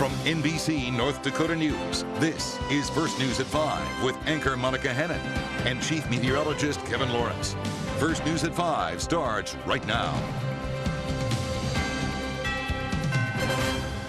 From NBC North Dakota News, this is First News at 5 with anchor Monica Hennon and Chief Meteorologist Kevin Lawrence. First News at 5 starts right now.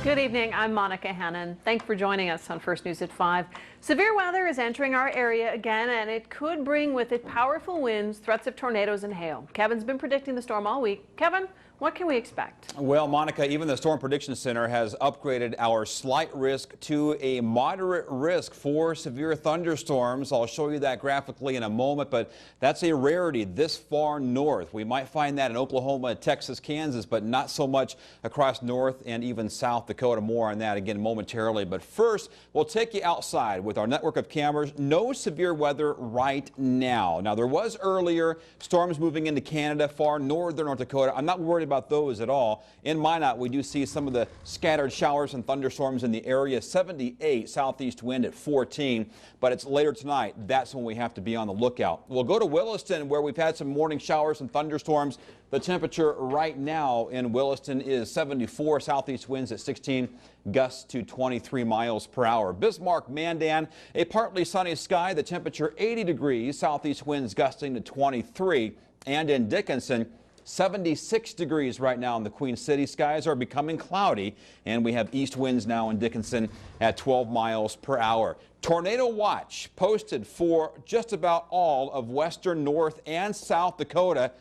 Good evening, I'm Monica Hennon. Thanks for joining us on First News at 5. Severe weather is entering our area again, and it could bring with it powerful winds, threats of tornadoes and hail. Kevin's been predicting the storm all week. Kevin, what can we expect? Well, Monica, even the Storm Prediction Center has upgraded our slight risk to a moderate risk for severe thunderstorms. I'll show you that graphically in a moment, but that's a rarity this far north. We might find that in Oklahoma, Texas, Kansas, but not so much across North and even South Dakota. More on that again momentarily. But first, we'll take you outside with our network of cameras. No severe weather right now. Now, there was earlier storms moving into Canada, far northern North Dakota. I'm not worried about those at all. In Minot, we do see some of the scattered showers and thunderstorms in the area. 78 southeast wind at 14, but it's later tonight. That's when we have to be on the lookout. We'll go to Williston, where we've had some morning showers and thunderstorms. The temperature right now in Williston is 74, southeast winds at 16, gusts to 23 miles per hour. Bismarck, Mandan, a partly sunny sky. The temperature 80 degrees, southeast winds gusting to 23. And in Dickinson, 76 degrees right now in the Queen City. Skies are becoming cloudy, and we have east winds now in Dickinson at 12 miles per hour. Tornado watch posted for just about all of western North and South Dakota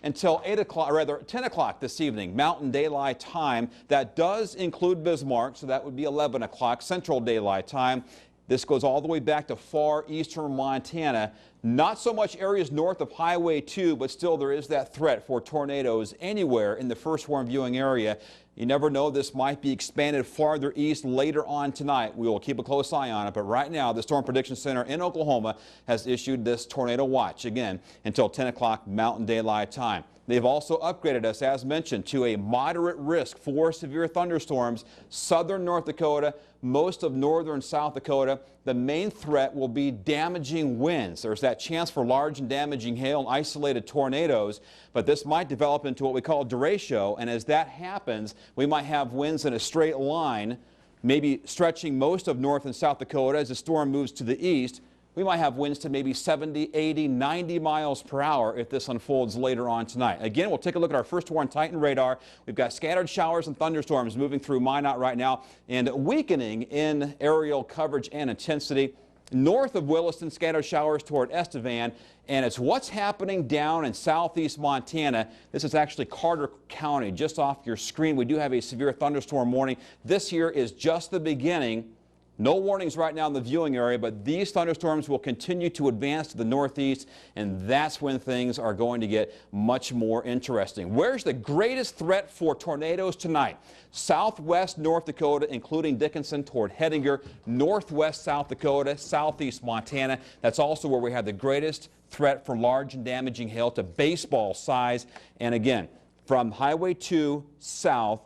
until 8 o'clock, or rather 10 o'clock this evening, Mountain Daylight Time. That does include Bismarck, so that would be 11 o'clock Central Daylight Time. This goes all the way back to far eastern Montana. Not so much areas north of Highway 2, but still there is that threat for tornadoes anywhere in the first warm viewing area. You never know, this might be expanded farther east later on tonight. We will keep a close eye on it, but right now the Storm Prediction Center in Oklahoma has issued this tornado watch again until 10 o'clock Mountain Daylight Time. They've also upgraded us, as mentioned, to a moderate risk for severe thunderstorms. Southern North Dakota, most of northern South Dakota. The main threat will be damaging winds. There's that chance for large and damaging hail and isolated tornadoes, but this might develop into what we call derecho, and as that happens, we might have winds in a straight line, maybe stretching most of North and South Dakota as the storm moves to the east. We might have winds to maybe 70, 80, 90 miles per hour if this unfolds later on tonight. Again, we'll take a look at our first warn Titan radar. We've got scattered showers and thunderstorms moving through Minot right now and weakening in aerial coverage and intensity. North of Williston, scattered showers toward Estevan, and it's what's happening down in southeast Montana. This is actually Carter County, just off your screen. We do have a severe thunderstorm warning. This here is just the beginning. No warnings right now in the viewing area, but these thunderstorms will continue to advance to the northeast, and that's when things are going to get much more interesting. Where's the greatest threat for tornadoes tonight? Southwest North Dakota, including Dickinson toward Hettinger, northwest South Dakota, southeast Montana. That's also where we have the greatest threat for large and damaging hail to baseball size. And again, from Highway 2 south,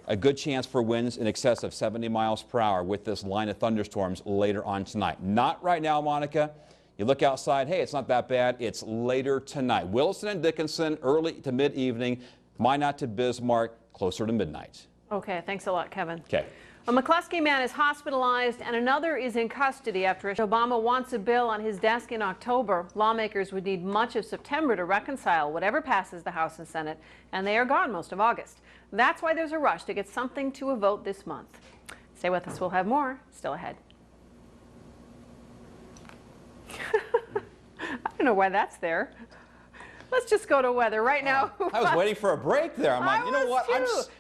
a good chance for winds in excess of 70 miles per hour with this line of thunderstorms later on tonight. Not right now, Monica. You look outside, hey, it's not that bad. It's later tonight. Wilson and Dickinson, early to mid-evening. Minot to Bismarck, closer to midnight. Okay, thanks a lot, Kevin. Okay. A McCluskey man is hospitalized and another is in custody after Obama wants a bill on his desk in October. Lawmakers would need much of September to reconcile whatever passes the House and Senate, and they are gone most of August. That's why there's a rush to get something to a vote this month. Stay with us, we'll have more still ahead. I don't know why that's there. Let's just go to weather right now. I was waiting for a break there. I'm like, you know what?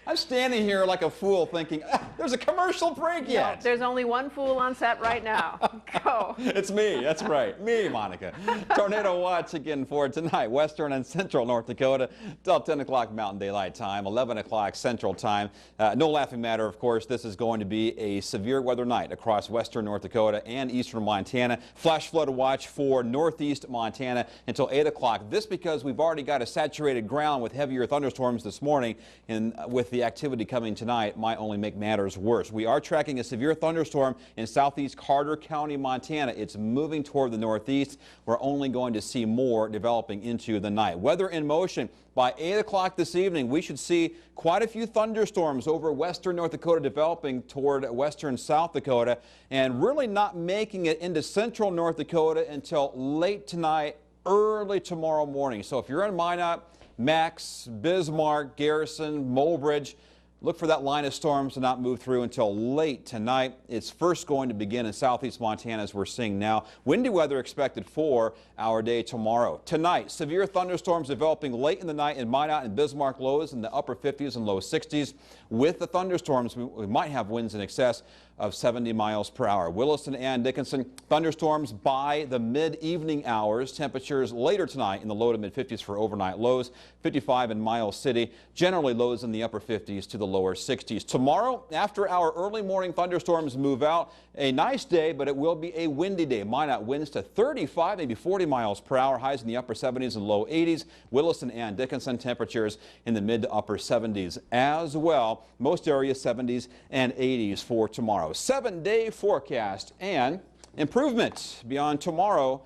I'm standing here like a fool thinking, there's a commercial break yet. No, there's only one fool on set right now. Go. It's me. That's right. Me, Monica. Tornado watch again for tonight. Western and central North Dakota till 10 o'clock Mountain Daylight Time, 11 o'clock Central Time. No laughing matter, of course. This is going to be a severe weather night across western North Dakota and eastern Montana. Flash flood watch for northeast Montana until 8 o'clock. This because we've already got a saturated ground with heavier thunderstorms this morning, and with the activity coming tonight might only make matters worse. We are tracking a severe thunderstorm in southeast Carter County, Montana. It's moving toward the northeast. We're only going to see more developing into the night. Weather in motion. By 8 o'clock this evening, we should see quite a few thunderstorms over western North Dakota developing toward western South Dakota and really not making it into central North Dakota until late tonight, early tomorrow morning. So if you're in Minot, Max, Bismarck, Garrison, Mulbridge, look for that line of storms to not move through until late tonight. It's first going to begin in southeast Montana, as we're seeing now. Windy weather expected for our day tomorrow. Tonight, severe thunderstorms developing late in the night in Minot and Bismarck, lows in the upper 50s and low 60s. With the thunderstorms, we might have winds in excess of 70 miles per hour. Williston and Dickinson, thunderstorms by the mid-evening hours. Temperatures later tonight in the low to mid-50s for overnight lows. 55 in Miles City. Generally lows in the upper 50s to the lower 60s. Tomorrow, after our early morning thunderstorms move out, a nice day, but it will be a windy day. Minot winds to 35, maybe 40 miles per hour. Highs in the upper 70s and low 80s. Williston and Dickinson, temperatures in the mid to upper 70s as well. Most areas 70s and 80s for tomorrow. 7-day forecast and improvement beyond tomorrow.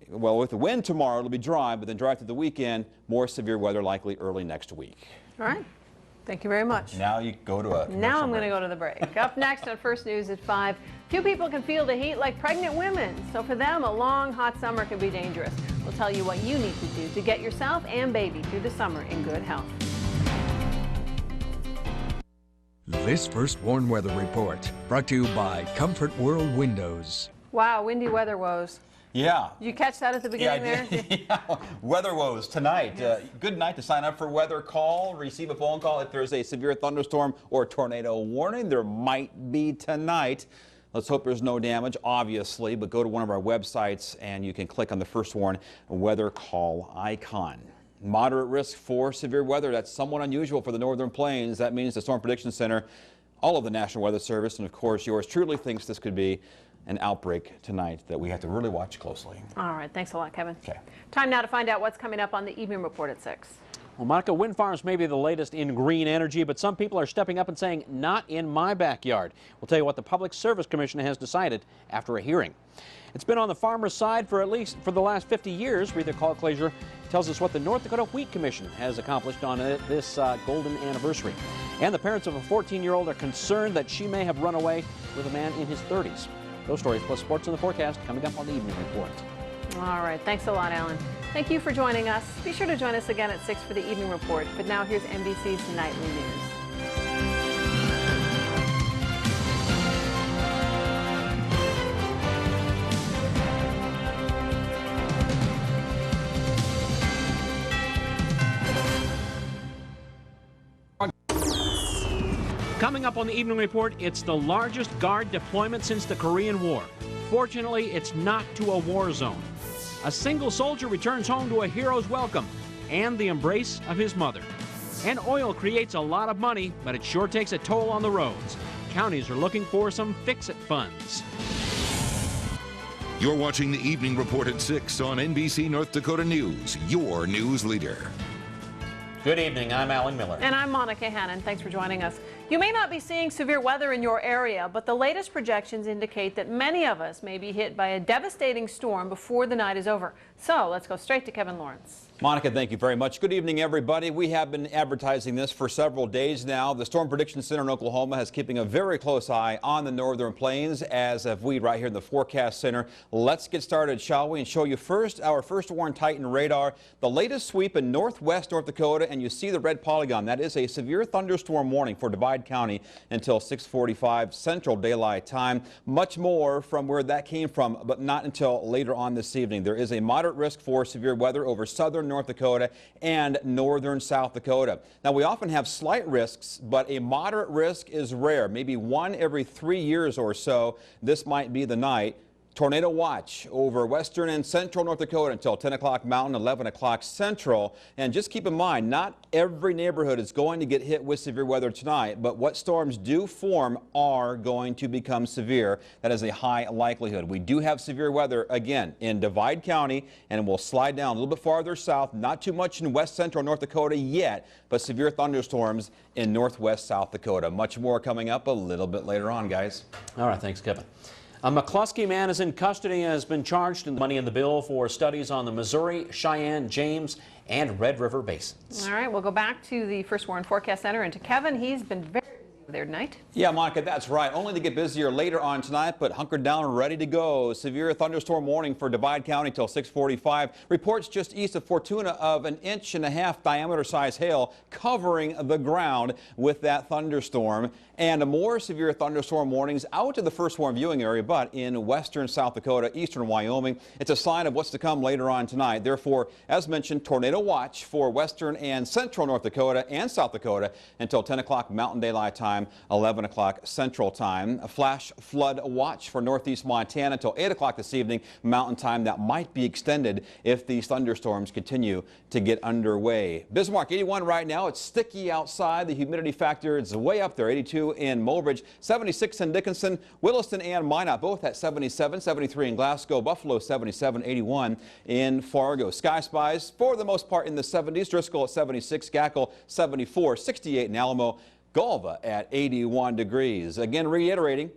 Well, with the wind tomorrow, it'll be dry, but then dry through the weekend. More severe weather likely early next week. All right. Thank you very much. Now you go to a Now I'm going to go to the break. Up next on First News at 5, few people can feel the heat like pregnant women. So for them, a long, hot summer can be dangerous. We'll tell you what you need to do to get yourself and baby through the summer in good health. This First Warn Weather Report brought to you by Comfort World Windows. Wow, windy weather woes. Yeah. Did you catch that at the beginning there? Yeah. Weather woes tonight. Yes. Good night to sign up for weather call. Receive a phone call if there's a severe thunderstorm or tornado warning. There might be tonight. Let's hope there's no damage, obviously, but go to one of our websites and you can click on the First Warn weather call icon. Moderate risk for severe weather. That's somewhat unusual for the northern plains. That means the Storm Prediction Center, all of the National Weather Service, and of course yours truly thinks this could be an outbreak tonight that we have to really watch closely. All right. Thanks a lot, Kevin. Okay. Time now to find out what's coming up on the evening report at 6. Well, Monica, wind farms may be the latest in green energy, but some people are stepping up and saying, not in my backyard. We'll tell you what the Public Service Commission has decided after a hearing. It's been on the farmer's side for the last 50 years. Rita Call-Clazier tells us what the North Dakota Wheat Commission has accomplished on this golden anniversary. And the parents of a 14-year-old are concerned that she may have run away with a man in his 30s. Those stories plus sports in the forecast coming up on the evening report. All right. Thanks a lot, Alan. Thank you for joining us. Be sure to join us again at 6 for the evening report. But now here's NBC's Nightly News. Coming up on the evening report, it's the largest Guard deployment since the Korean War. Fortunately, it's not to a war zone. A single soldier returns home to a hero's welcome and the embrace of his mother. And oil creates a lot of money, but it sure takes a toll on the roads. Counties are looking for some fix-it funds. You're watching the Evening Report at 6 on NBC North Dakota News, your news leader. Good evening. I'm Alan Miller. And I'm Monica Hannon. Thanks for joining us. You may not be seeing severe weather in your area, but the latest projections indicate that many of us may be hit by a devastating storm before the night is over. So let's go straight to Kevin Lawrence. Monica, thank you very much. Good evening, everybody. We have been advertising this for several days now. The Storm Prediction Center in Oklahoma is keeping a very close eye on the northern plains, as have we right here in the Forecast Center. Let's get started, shall we, and show you first our First Warn Titan radar. The latest sweep in northwest North Dakota, and you see the red polygon. That is a severe thunderstorm warning for Divide County until 6:45 Central Daylight Time. Much more from where that came from, but not until later on this evening. There is a moderate risk for severe weather over southern North Dakota and northern South Dakota. Now, we often have slight risks, but a moderate risk is rare. Maybe 1 every 3 years or so. This might be the night. Tornado watch over western and central North Dakota until 10 o'clock Mountain, 11 o'clock Central. And just keep in mind, not every neighborhood is going to get hit with severe weather tonight, but what storms do form are going to become severe. That is a high likelihood. We do have severe weather again in Divide County, and we'll slide down a little bit farther south. Not too much in west central North Dakota yet, but severe thunderstorms in northwest South Dakota. Much more coming up a little bit later on, guys. All right, thanks, Kevin. A McCluskey man is in custody and has been charged in money in the bill for studies on the Missouri, Cheyenne, James, and Red River basins. All right, we'll go back to the First Warren Forecast Center and to Kevin. He's been very busy there tonight. Yeah, Monica, that's right. Only to get busier later on tonight, but hunkered down and ready to go. Severe thunderstorm warning for Divide County till 6:45. Reports just east of Fortuna of 1.5 inch diameter size hail covering the ground with that thunderstorm. And more severe thunderstorm warnings out to the First Warren viewing area, but in western South Dakota, eastern Wyoming. It's a sign of what's to come later on tonight. Therefore, as mentioned, tornado watch for western and central North Dakota and South Dakota until 10 o'clock Mountain Daylight Time, 11 o'clock Central Time. A flash flood watch for northeast Montana until 8 o'clock this evening Mountain Time. That might be extended if these thunderstorms continue to get underway. Bismarck 81 right now. It's sticky outside. The humidity factor is way up there, 82 in Mulbridge, 76 in Dickinson, Williston and Minot both at 77, 73 in Glasgow, Buffalo 77, 81 in Fargo. Sky Spies for the most part in the 70s. Driscoll at 76, Gackle 74, 68 in Alamo, Galva at 81 degrees. Again, reiterating,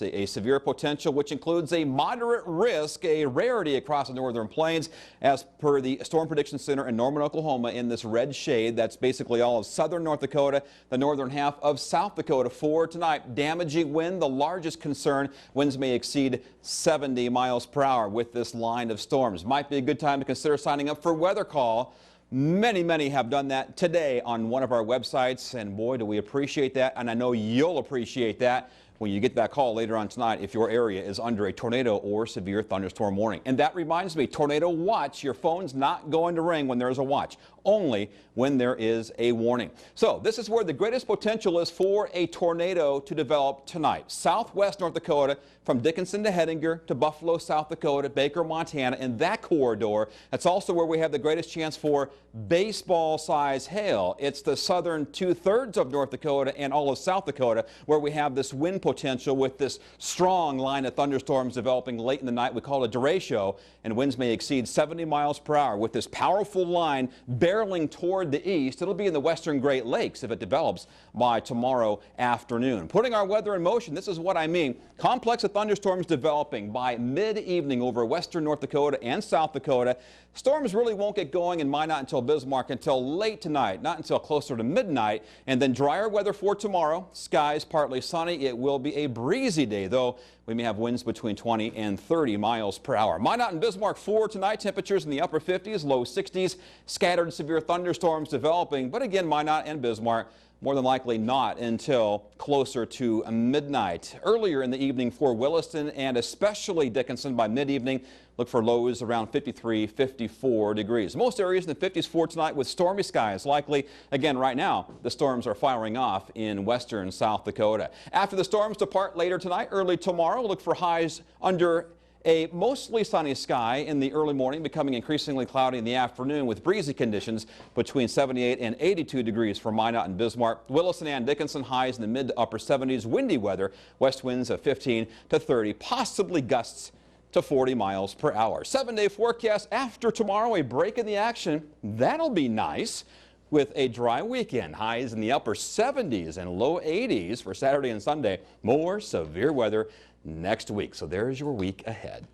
a severe potential, which includes a moderate risk, a rarity across the northern plains, as per the Storm Prediction Center in Norman, Oklahoma, in this red shade. That's basically all of southern North Dakota, the northern half of South Dakota for tonight. Damaging wind, the largest concern. Winds may exceed 70 miles per hour with this line of storms. Might be a good time to consider signing up for Weather Call. Many have done that today on one of our websites, and boy, do we appreciate that, and I know you'll appreciate that when you get that call later on tonight if your area is under a tornado or severe thunderstorm warning. And that reminds me, tornado watch, your phone's not going to ring when there's a watch, only when there is a warning. So this is where the greatest potential is for a tornado to develop tonight. Southwest North Dakota, from Dickinson to Hettinger to Buffalo, South Dakota, Baker, Montana, in that corridor. That's also where we have the greatest chance for baseball-size hail. It's the southern 2/3 of North Dakota and all of South Dakota where we have this wind potential with this strong line of thunderstorms developing late in the night. We call it a derecho, and winds may exceed 70 miles per hour with this powerful line barreling toward the east. It'll be in the western Great Lakes if it develops by tomorrow afternoon. Putting our weather in motion, this is what I mean. Complex of thunderstorms developing by mid-evening over western North Dakota and South Dakota. Storms really won't get going in Minot until Bismarck until late tonight, not until closer to midnight. And then drier weather for tomorrow. Skies partly sunny. It will be a breezy day, though. We may have winds between 20 and 30 miles per hour. Minot and Bismarck for tonight. Temperatures in the upper 50s, low 60s. Scattered severe thunderstorms developing. But again, Minot and Bismarck more than likely not until closer to midnight. Earlier in the evening for Williston and especially Dickinson by mid-evening, look for lows around 53, 54 degrees. Most areas in the 50s for tonight with stormy skies likely. Again, right now, the storms are firing off in western South Dakota. After the storms depart later tonight, early tomorrow, look for highs under a mostly sunny sky in the early morning, becoming increasingly cloudy in the afternoon with breezy conditions between 78 and 82 degrees for Minot and Bismarck. Williston and Dickinson highs in the mid to upper 70s. Windy weather, west winds of 15 to 30, possibly gusts to 40 miles per hour. 7-day forecast after tomorrow, a break in the action. That'll be nice. With a dry weekend, highs in the upper 70s and low 80s for Saturday and Sunday. More severe weather next week. So there's your week ahead.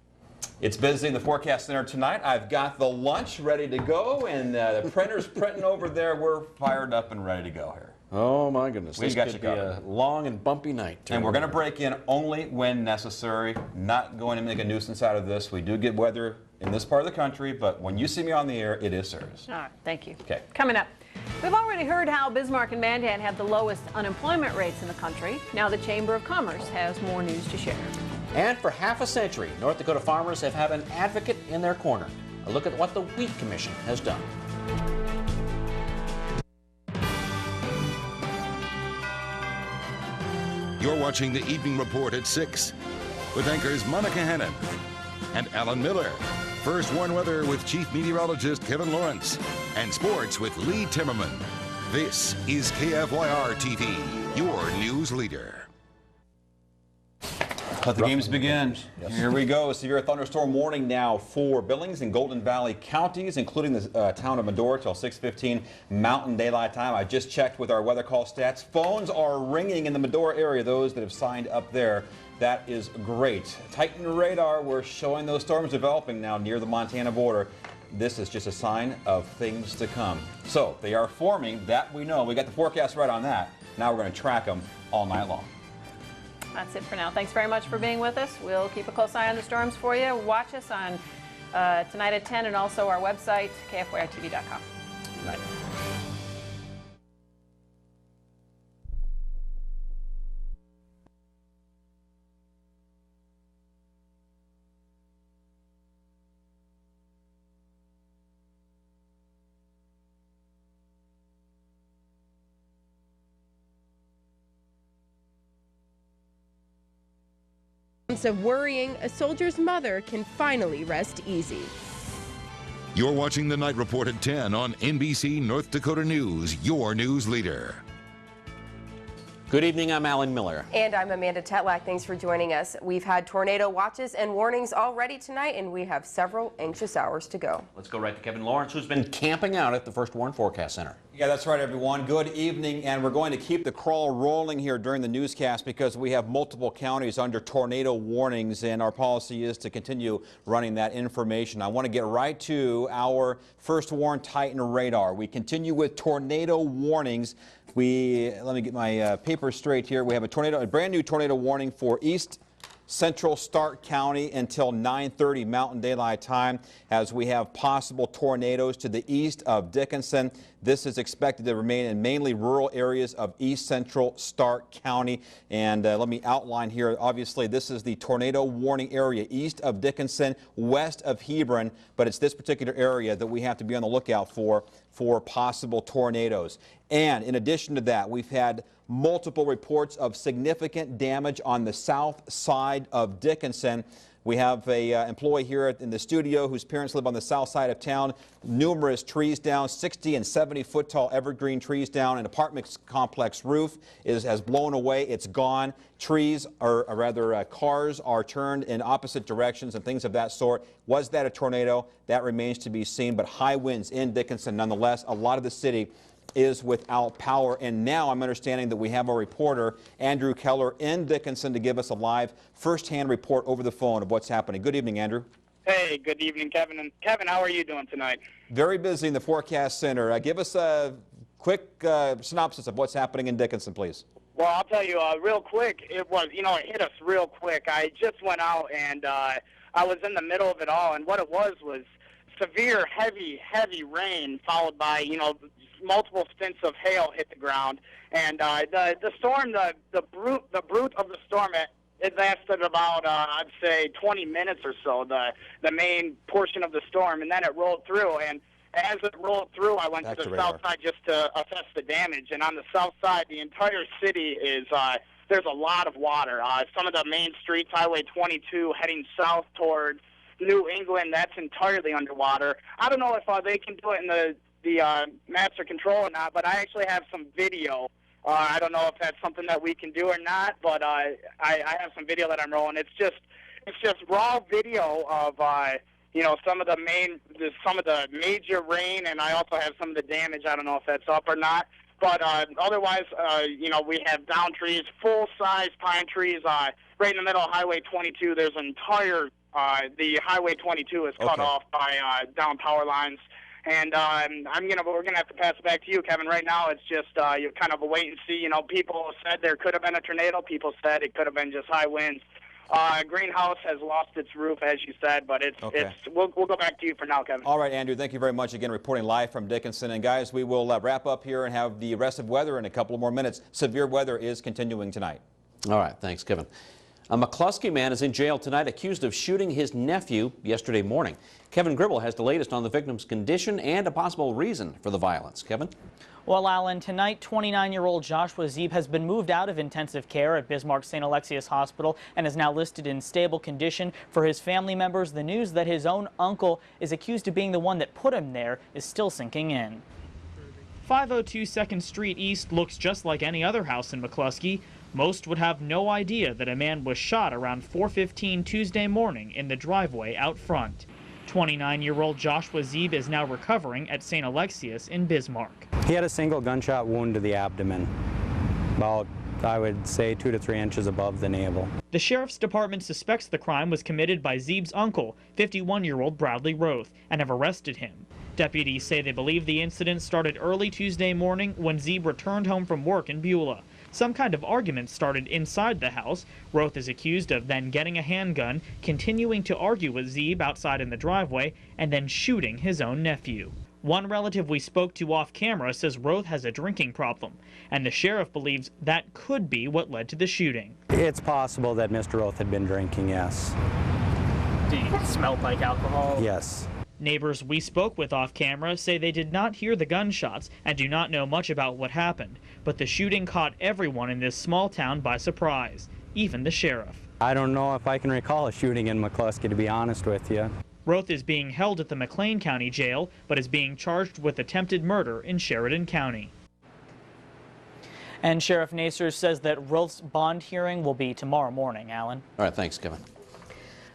It's busy in the Forecast Center tonight. I've got the lunch ready to go, and the printer's printing over there. We're fired up and ready to go here. Oh my goodness, This could be a long and bumpy night. And we're going to break in only when necessary. Not going to make a nuisance out of this. We do get weather in this part of the country, but when you see me on the air, it is serious. All right, thank you. Okay. Coming up, we've already heard how Bismarck and Mandan have the lowest unemployment rates in the country. Now the Chamber of Commerce has more news to share. And for half a century, North Dakota farmers have had an advocate in their corner. A look at what the Wheat Commission has done. You're watching the Evening Report at 6. with anchors Monica Hennon and Alan Miller. First Warn Weather with Chief Meteorologist Kevin Lawrence. And sports with Lee Timmerman. This is KFYR-TV, your news leader. Let the games begin. Yes. Here we go. A severe thunderstorm warning now for Billings and Golden Valley counties, including the town of Medora till 6:15 Mountain Daylight Time. I just checked with our weather call stats. Phones are ringing in the Medora area, those that have signed up there. That is great. Tighten radar. We're showing those storms developing now near the Montana border. This is just a sign of things to come. So they are forming, that we know. We got the forecast right on that. Now we're going to track them all night long. That's it for now. Thanks very much for being with us. We'll keep a close eye on the storms for you. Watch us on tonight at 10 and also our website, KFYR-TV.com. Good night. Of worrying, a soldier's mother can finally rest easy. You're watching the Night Report at 10 on NBC North Dakota News, your news leader. Good evening, I'm Alan Miller. And I'm Amanda Tetlak. Thanks for joining us. We've had tornado watches and warnings already tonight, and we have several anxious hours to go. Let's go right to Kevin Lawrence, who's been camping out at the First Warn Forecast Center. Yeah, that's right, everyone. Good evening, and we're going to keep the crawl rolling here during the newscast because we have multiple counties under tornado warnings, and our policy is to continue running that information. I want to get right to our First Warn Titan radar. We continue with tornado warnings. Let me get my paper straight here. We have a brand new tornado warning for East Central Stark County until 9:30 Mountain Daylight Time, as we have possible tornadoes to the east of Dickinson. This is expected to remain in mainly rural areas of East Central Stark County. And let me outline here. Obviously, this is the tornado warning area east of Dickinson, west of Hebron, but it's this particular area that we have to be on the lookout for possible tornadoes. And in addition to that, we've had multiple reports of significant damage on the south side of Dickinson. We have an employee here in the studio whose parents live on the south side of town. Numerous trees down, 60 and 70-foot tall evergreen trees down. An apartment complex roof has blown away. It's gone. Trees, or rather cars, are turned in opposite directions and things of that sort. Was that a tornado? That remains to be seen, but high winds in Dickinson nonetheless. A lot of the city is without power, and now I'm understanding that we have a reporter, Andrew Keller, in Dickinson to give us a live first-hand report over the phone of what's happening. Good evening, Andrew. Hey, good evening, Kevin. And Kevin, how are you doing tonight? Very busy in the forecast center. Give us a quick synopsis of what's happening in Dickinson, please. Well, I'll tell you real quick. It hit us real quick. I just went out and I was in the middle of it all, and what it was severe, heavy rain followed by, multiple stints of hail hit the ground, and the storm, the brute of the storm, it lasted about I'd say 20 minutes or so, the main portion of the storm, and then it rolled through. And as it rolled through, I went to the south side just to assess the damage. And on the south side, the entire city is there's a lot of water. Some of the main streets, Highway 22, heading south towards New England, that's entirely underwater. I don't know if they can do it in the master control or not, but I actually have some video. I don't know if that's something that we can do or not, but I have some video that I'm rolling. It's just raw video of some of the major rain, and I also have some of the damage. I don't know if that's up or not, but otherwise, we have down trees, full-size pine trees right in the middle of Highway 22. There's an entire the Highway 22 is cut off by down power lines. And we're gonna have to pass it back to you, Kevin. Right now, it's just you're kind of a wait and see. People said there could have been a tornado. People said it could have been just high winds. Greenhouse has lost its roof, as you said, but we'll go back to you for now, Kevin. All right, Andrew. Thank you very much again, reporting live from Dickinson. And guys, we will wrap up here and have the rest of weather in a couple of more minutes. Severe weather is continuing tonight. All right, thanks, Kevin. A McCluskey man is in jail tonight accused of shooting his nephew yesterday morning. Kevin Gribble has the latest on the victim's condition and a possible reason for the violence. Kevin? Well, Alan, tonight 29-year-old Joshua Zeeb has been moved out of intensive care at Bismarck St. Alexius Hospital and is now listed in stable condition. For his family members, the news that his own uncle is accused of being the one that put him there is still sinking in. 502 2nd Street East looks just like any other house in McCluskey. Most would have no idea that a man was shot around 4:15 Tuesday morning in the driveway out front. 29-year-old Joshua Zeeb is now recovering at St. Alexius in Bismarck. He had a single gunshot wound to the abdomen, about, I would say, 2 to 3 inches above the navel. The sheriff's department suspects the crime was committed by Zeeb's uncle, 51-year-old Bradley Roth, and have arrested him. Deputies say they believe the incident started early Tuesday morning when Zeeb returned home from work in Beulah. Some kind of argument started inside the house. Roth is accused of then getting a handgun, continuing to argue with Zeeb outside in the driveway, and then shooting his own nephew. One relative we spoke to off camera says Roth has a drinking problem, and the sheriff believes that could be what led to the shooting. It's possible that Mr. Roth had been drinking, yes. Did he smell like alcohol? Yes. Neighbors we spoke with off camera say they did not hear the gunshots and do not know much about what happened, but the shooting caught everyone in this small town by surprise, even the sheriff. I don't know if I can recall a shooting in McCluskey, to be honest with you. Roth is being held at the McLean County Jail, but is being charged with attempted murder in Sheridan County. And Sheriff Nacer says that Roth's bond hearing will be tomorrow morning. Alan? All right, thanks, Kevin.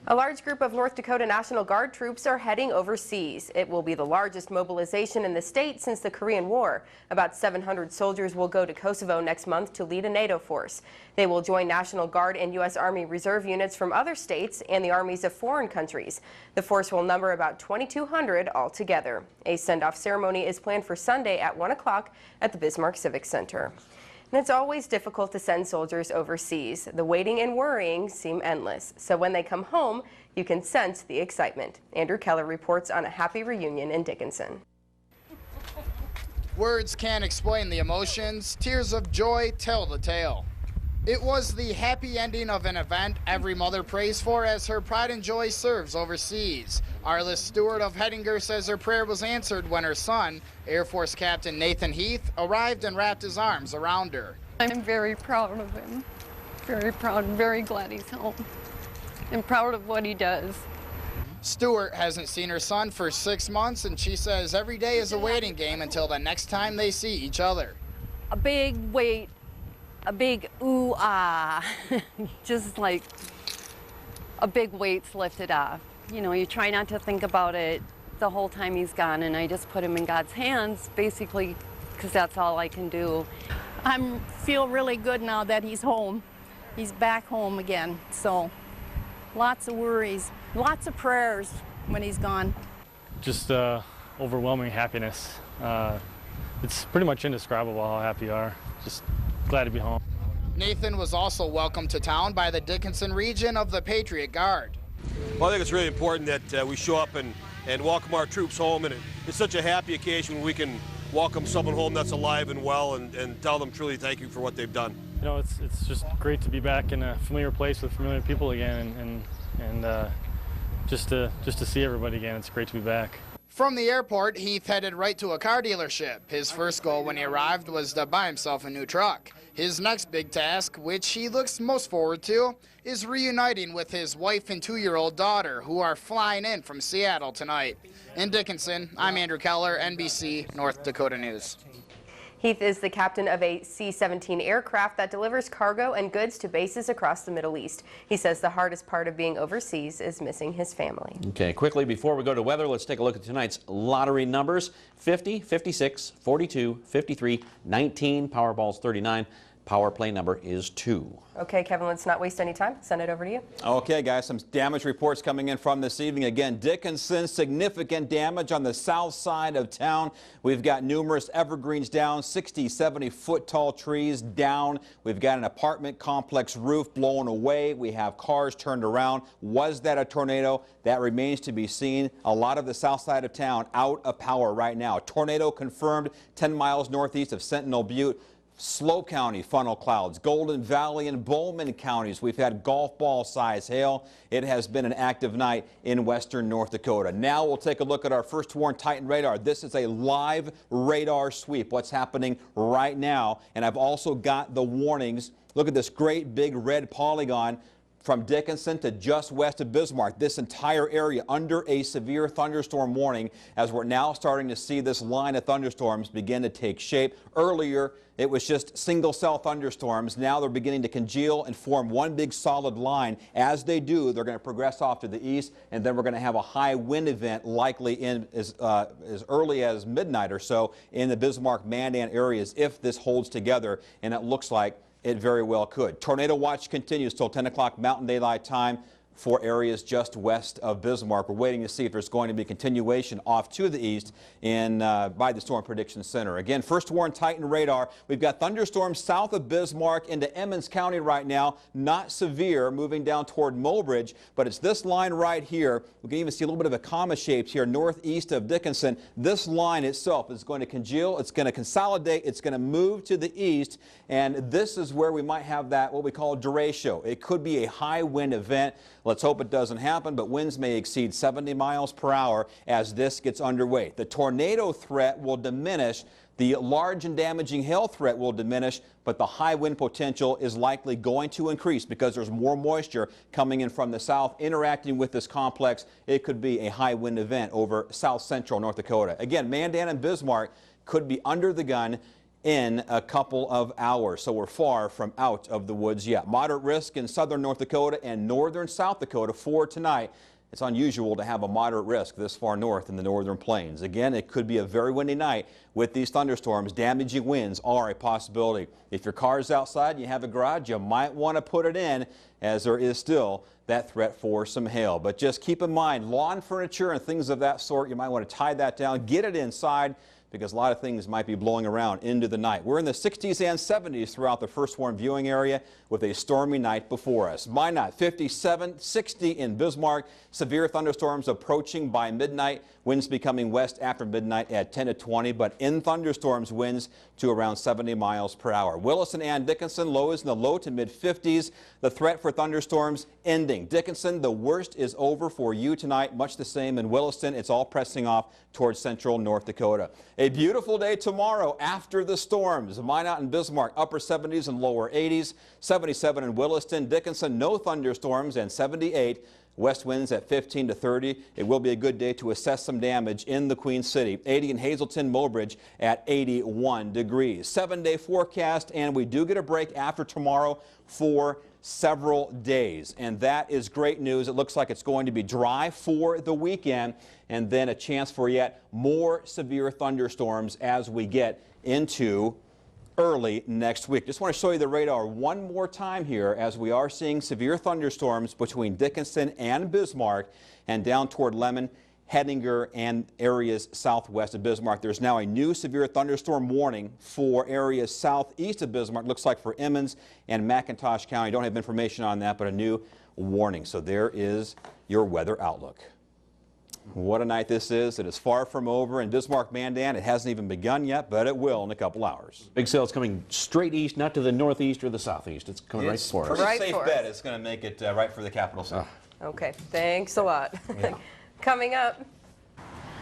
A large group of North Dakota National Guard troops are heading overseas. It will be the largest mobilization in the state since the Korean War. About 700 soldiers will go to Kosovo next month to lead a NATO force. They will join National Guard and U.S. Army Reserve units from other states and the armies of foreign countries. The force will number about 2,200 altogether. A send-off ceremony is planned for Sunday at 1 o'clock at the Bismarck Civic Center. And it's always difficult to send soldiers overseas. The waiting and worrying seem endless. So when they come home, you can sense the excitement. Andrew Keller reports on a happy reunion in Dickinson. Words can't explain the emotions. Tears of joy tell the tale. It was the happy ending of an event every mother prays for as her pride and joy serves overseas. Arliss Stewart of Hettinger says her prayer was answered when her son, Air Force Captain Nathan Heath, arrived and wrapped his arms around her. I'm very proud of him. Very proud and very glad he's home. And proud of what he does. Stewart hasn't seen her son for 6 months, and she says every day is a waiting game until the next time they see each other. A big wait, a big ooh ah, just like a big weight's lifted off. You know, you try not to think about it the whole time he's gone, and I just put him in God's hands, basically, because that's all I can do. I feel really good now that he's home. He's back home again, so lots of worries, lots of prayers when he's gone. Just overwhelming happiness. It's pretty much indescribable how happy you are. Just glad to be home. Nathan was also welcomed to town by the Dickinson region of the Patriot Guard. Well, I think it's really important that we show up and welcome our troops home, and it's such a happy occasion when we can welcome someone home that's alive and well and tell them truly thank you for what they've done. You know, it's just great to be back in a familiar place with familiar people again, and just to see everybody again. It's great to be back. From the airport, Heath headed right to a car dealership. His first goal when he arrived was to buy himself a new truck. His next big task, which he looks most forward to, is reuniting with his wife and 2-year-old daughter, who are flying in from Seattle tonight. In Dickinson, I'm Andrew Keller, NBC, North Dakota News. Heath is the captain of a C-17 aircraft that delivers cargo and goods to bases across the Middle East. He says the hardest part of being overseas is missing his family. Okay, quickly before we go to weather, let's take a look at tonight's lottery numbers. 50, 56, 42, 53, 19, Powerball's 39. Power play number is 2. Okay, Kevin, let's not waste any time. Send it over to you. Okay, guys, some damage reports coming in from this evening. Again, Dickinson, significant damage on the south side of town. We've got numerous evergreens down, 60, 70-foot tall trees down. We've got an apartment complex roof blown away. We have cars turned around. Was that a tornado? That remains to be seen. A lot of the south side of town out of power right now. Tornado confirmed 10 miles northeast of Sentinel Butte. Slow County funnel clouds, Golden Valley and Bowman counties. We've had golf ball size hail. It has been an active night in western North Dakota. Now we'll take a look at our first warn Titan radar. This is a live radar sweep. What's happening right now. And I've also got the warnings. Look at this great big red polygon from Dickinson to just west of Bismarck. This entire area under a severe thunderstorm warning as we're now starting to see this line of thunderstorms begin to take shape. Earlier, it was just single cell thunderstorms. Now they're beginning to congeal and form one big solid line. As they do, they're going to progress off to the east, and then we're going to have a high wind event likely in as early as midnight or so in the Bismarck-Mandan areas if this holds together, and it looks like it very well could. Tornado watch continues till 10 o'clock Mountain Daylight Time for areas just west of Bismarck. We're waiting to see if there's going to be continuation off to the east by the Storm Prediction Center. Again, first warn Titan radar. We've got thunderstorms south of Bismarck into Emmons County right now. Not severe, moving down toward Mobridge, but it's this line right here. We can even see a little bit of a comma shape here northeast of Dickinson. This line itself is going to congeal. It's going to consolidate. It's going to move to the east, and this is where we might have that what we call derecho. It could be a high wind event. Let's hope it doesn't happen, but winds may exceed 70 miles per hour as this gets underway. The tornado threat will diminish. The large and damaging hail threat will diminish, but the high wind potential is likely going to increase because there's more moisture coming in from the south interacting with this complex. It could be a high wind event over south central North Dakota. Again, Mandan and Bismarck could be under the gun in a couple of hours, so we're far from out of the woods yet. Moderate risk in southern North Dakota and northern South Dakota for tonight. It's unusual to have a moderate risk this far north in the northern plains. Again, it could be a very windy night with these thunderstorms. Damaging winds are a possibility. If your car's outside and you have a garage, you might want to put it in, as there is still that threat for some hail. But just keep in mind, lawn furniture and things of that sort, you might want to tie that down, get it inside, because a lot of things might be blowing around into the night. We're in the 60s and 70s throughout the first warn viewing area with a stormy night before us. Minot 57, 60 in Bismarck. Severe thunderstorms approaching by midnight. Winds becoming west after midnight at 10 to 20, but in thunderstorms, winds to around 70 miles per hour. Williston and Dickinson, lows in the low to mid 50s. The threat for thunderstorms ending. Dickinson, the worst is over for you tonight. Much the same in Williston. It's all pressing off towards central North Dakota. A beautiful day tomorrow after the storms. Minot and Bismarck, upper 70s and lower 80s. 77 in Williston. Dickinson, no thunderstorms, and 78. West winds at 15 to 30. It will be a good day to assess some damage in the Queen City. 80 in Hazelton, Mobridge at 81 degrees. 7-day forecast, and we do get a break after tomorrow for several days, and that is great news. It looks like it's going to be dry for the weekend, and then a chance for yet more severe thunderstorms as we get into early next week. Just want to show you the radar one more time here as we are seeing severe thunderstorms between Dickinson and Bismarck and down toward Lemon, Hettinger, and areas southwest of Bismarck. There's now a new severe thunderstorm warning for areas southeast of Bismarck. Looks like for Emmons and McIntosh County. Don't have information on that, but a new warning. So there is your weather outlook. What a night this is. It is far from over in Bismarck-Mandan. It hasn't even begun yet, but it will in a couple hours. Big cell's coming straight east, not to the northeast or the southeast. It's coming right for us. It's a pretty safe bet. It's going to make it right for the capital city. Okay, thanks a lot. Yeah. Coming up.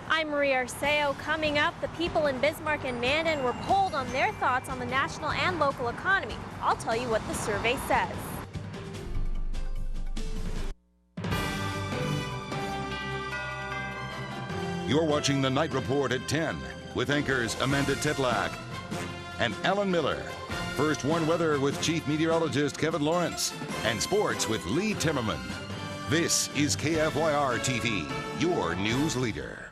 I'm Maria Arceo. Coming up, the people in Bismarck and Mandan were polled on their thoughts on the national and local economy. I'll tell you what the survey says. You're watching the Night Report at 10 with anchors Amanda Tedlak and Alan Miller. First warn weather with Chief Meteorologist Kevin Lawrence and sports with Lee Timmerman. This is KFYR-TV, your news leader.